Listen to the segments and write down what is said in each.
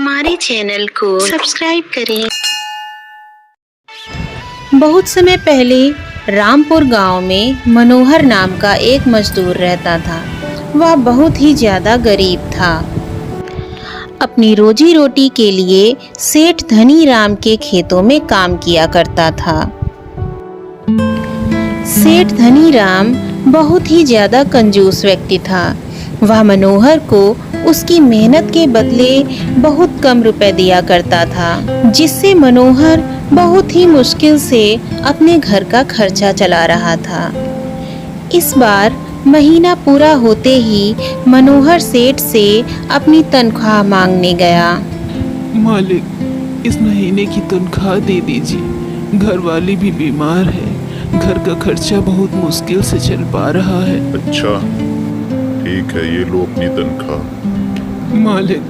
हमारे चैनल को सब्सक्राइब करें। बहुत समय पहले रामपुर गांव में मनोहर नाम का एक मजदूर रहता था। वह बहुत ही ज़्यादा गरीब था। अपनी रोजी रोटी के लिए सेठ धनी राम के खेतों में काम किया करता था। सेठ धनी राम बहुत ही ज़्यादा कंजूस व्यक्ति था। वह मनोहर को उसकी मेहनत के बदले बहुत कम रुपए दिया करता था, जिससे मनोहर बहुत ही मुश्किल से अपने घर का खर्चा चला रहा था। इस बार महीना पूरा होते ही मनोहर सेठ से अपनी तनख्वाह मांगने गया। मालिक, इस महीने की तनख्वाह दे दीजिए। घर वाली भी बीमार है। घर का खर्चा बहुत मुश्किल से चल पा रहा है। अच्छा, ठीक है, ये लो अपनी तनख्वाह। मालिक,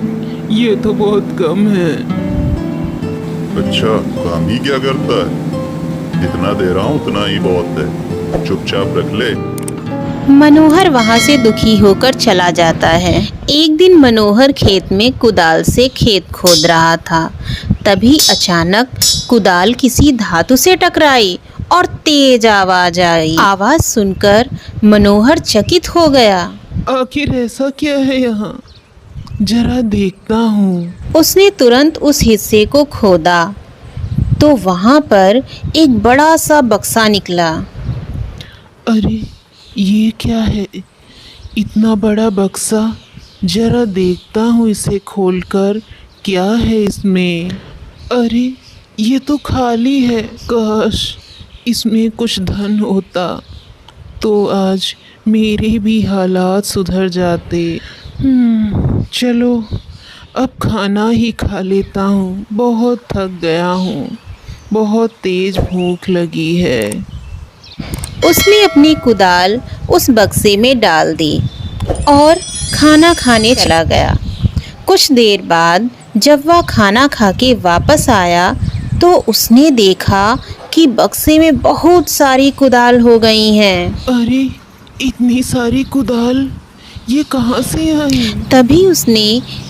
ये तो बहुत कम है। अच्छा, काम ही क्या करता है? जितना दे रहा हूँ उतना ही बहुत है, चुपचाप रख ले। मनोहर वहाँ से दुखी होकर चला जाता है। एक दिन मनोहर खेत में कुदाल से खेत खोद रहा था। तभी अचानक कुदाल किसी धातु से टकराई और तेज आवाज आई। आवाज सुनकर मनोहर चकित हो गया। आखिर ऐसा क्या है यहाँ? जरा देखता हूँ। उसने तुरंत उस हिस्से को खोदा तो वहाँ पर एक बड़ा सा बक्सा निकला। अरे, ये क्या है? इतना बड़ा बक्सा। जरा देखता हूँ इसे खोलकर, क्या है इसमें? अरे, ये तो खाली है। काश इसमें कुछ धन होता तो आज मेरे भी हालात सुधर जाते। चलो अब खाना ही खा लेता हूँ। बहुत थक गया हूँ। बहुत तेज भूख लगी है। उसने अपनी कुदाल उस बक्से में डाल दी और खाना खाने चला गया। कुछ देर बाद जब वह खाना खा के वापस आया तो उसने देखा कि बक्से में बहुत सारी कुदाल हो गई हैं। अरे, इतनी सारी कुदाल ये कहाँ से आई? तभी उसने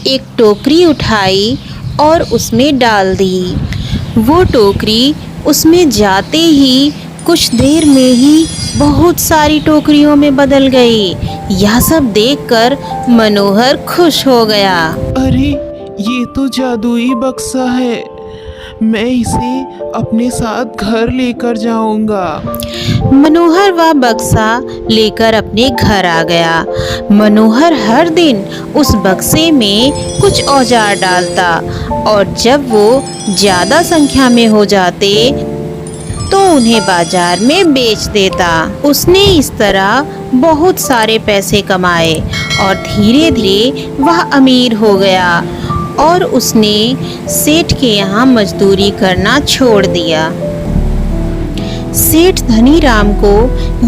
एक टोकरी उठाई और उसमें डाल दी। वो टोकरी उसमें जाते ही कुछ देर में ही बहुत सारी टोकरियों में बदल गई। यह सब देखकर मनोहर खुश हो गया। अरे, ये तो जादुई बक्सा है। मैं इसे अपने साथ घर लेकर जाऊंगा। मनोहर वह बक्सा लेकर अपने घर आ गया। मनोहर हर दिन उस बक्से में कुछ औजार डालता और जब वो ज़्यादा संख्या में हो जाते तो उन्हें बाजार में बेच देता। उसने इस तरह बहुत सारे पैसे कमाए और धीरे धीरे वह अमीर हो गया और उसने सेठ के यहाँ मजदूरी करना छोड़ दिया। सेठ धनी राम को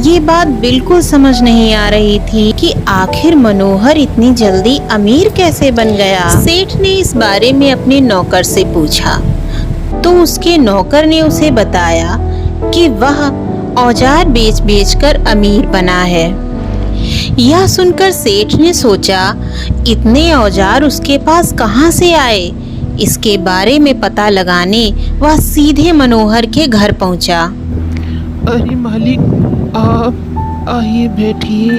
ये बात बिल्कुल समझ नहीं आ रही थी कि आखिर मनोहर इतनी जल्दी अमीर कैसे बन गया। सेठ ने इस बारे में अपने नौकर से पूछा तो उसके नौकर ने उसे बताया कि वह औजार बेच कर अमीर बना है। यह सुनकर सेठ ने सोचा, इतने औजार उसके पास कहाँ से आए? इसके बारे में पता लगाने वह सीधे मनोहर के घर पहुँचा। अरे मालिक, आप आइए, बैठिए।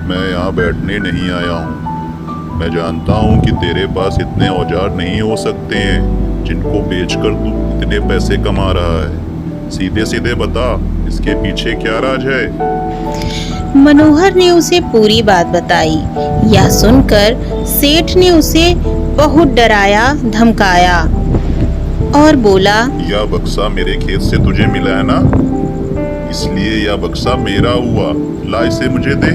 मैं यहाँ बैठने नहीं आया हूँ। मैं जानता हूँ कि तेरे पास इतने औजार नहीं हो सकते हैं जिनको बेचकर तू इतने पैसे कमा रहा है। सीधे सीधे बता, इसके पीछे क्या राज है? मनोहर ने उसे पूरी बात बताई। यह सुनकर सेठ ने उसे बहुत डराया धमकाया और बोला, यह बक्सा मेरे खेत से तुझे मिला है ना, इसलिए यह बक्सा मेरा हुआ। ला इसे मुझे दे।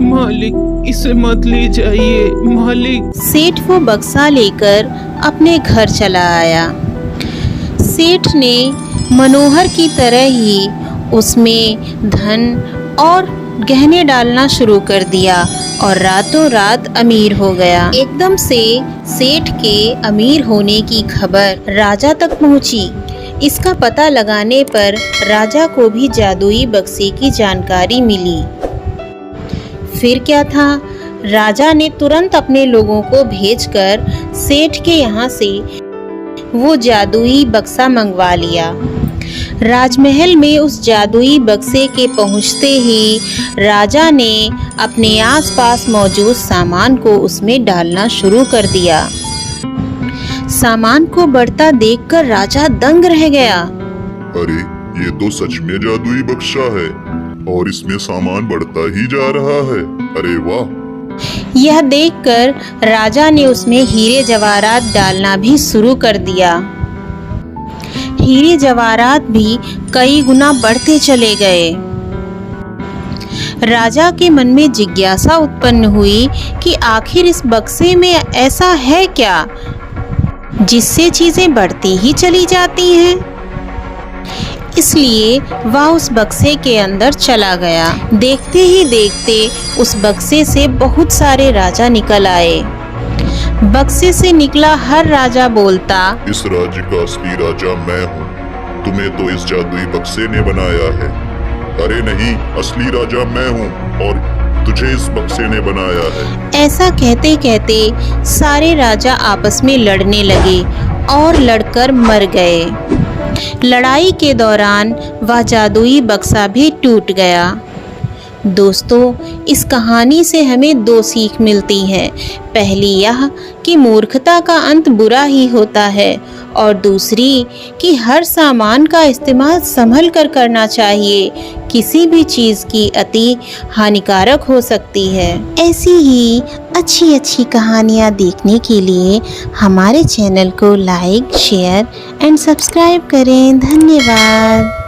मालिक, इसे मत ले जाइए। मालिक। सेठ वो बक्सा लेकर अपने घर चला आया। सेठ ने मनोहर की तरह ही उसमें धन और गहने डालना शुरू कर दिया और रातों रात अमीर हो गया। एकदम से सेठ के अमीर होने की खबर राजा तक पहुंची। इसका पता लगाने पर राजा को भी जादुई बक्से की जानकारी मिली। फिर क्या था, राजा ने तुरंत अपने लोगों को भेजकर सेठ के यहाँ से वो जादुई बक्सा मंगवा लिया। राजमहल में उस जादुई बक्से के पहुंचते ही राजा ने अपने आसपास मौजूद सामान को उसमें डालना शुरू कर दिया। सामान को बढ़ता देखकर राजा दंग रह गया। अरे ये तो सच में जादुई बक्सा है और इसमें सामान बढ़ता ही जा रहा है। अरे वाह! यह देखकर राजा ने उसमें हीरे जवाहरात डालना भी शुरू कर दिया। हीरे जवाहरात भी कई गुना बढ़ते चले गए। राजा के मन में जिज्ञासा उत्पन्न हुई कि आखिर इस बक्से में ऐसा है क्या जिससे चीजें बढ़ती ही चली जाती हैं। इसलिए वह उस बक्से के अंदर चला गया। देखते ही देखते उस बक्से से बहुत सारे राजा निकल आए। बक्से से निकला हर राजा बोलता, इस राज्य का असली राजा मैं हूँ। तुम्हें तो इस जादुई बक्से ने बनाया है। अरे नहीं, असली राजा मैं हूँ और तुझे इस बक्से ने बनाया है। ऐसा कहते कहते सारे राजा आपस में लड़ने लगे और लड़कर मर गए। लड़ाई के दौरान वह जादुई बक्सा भी टूट गया। दोस्तों, इस कहानी से हमें दो सीख मिलती हैं। पहली यह कि मूर्खता का अंत बुरा ही होता है और दूसरी कि हर सामान का इस्तेमाल संभल कर करना चाहिए। किसी भी चीज़ की अति हानिकारक हो सकती है। ऐसी ही अच्छी अच्छी कहानियाँ देखने के लिए हमारे चैनल को लाइक, शेयर एंड सब्सक्राइब करें। धन्यवाद।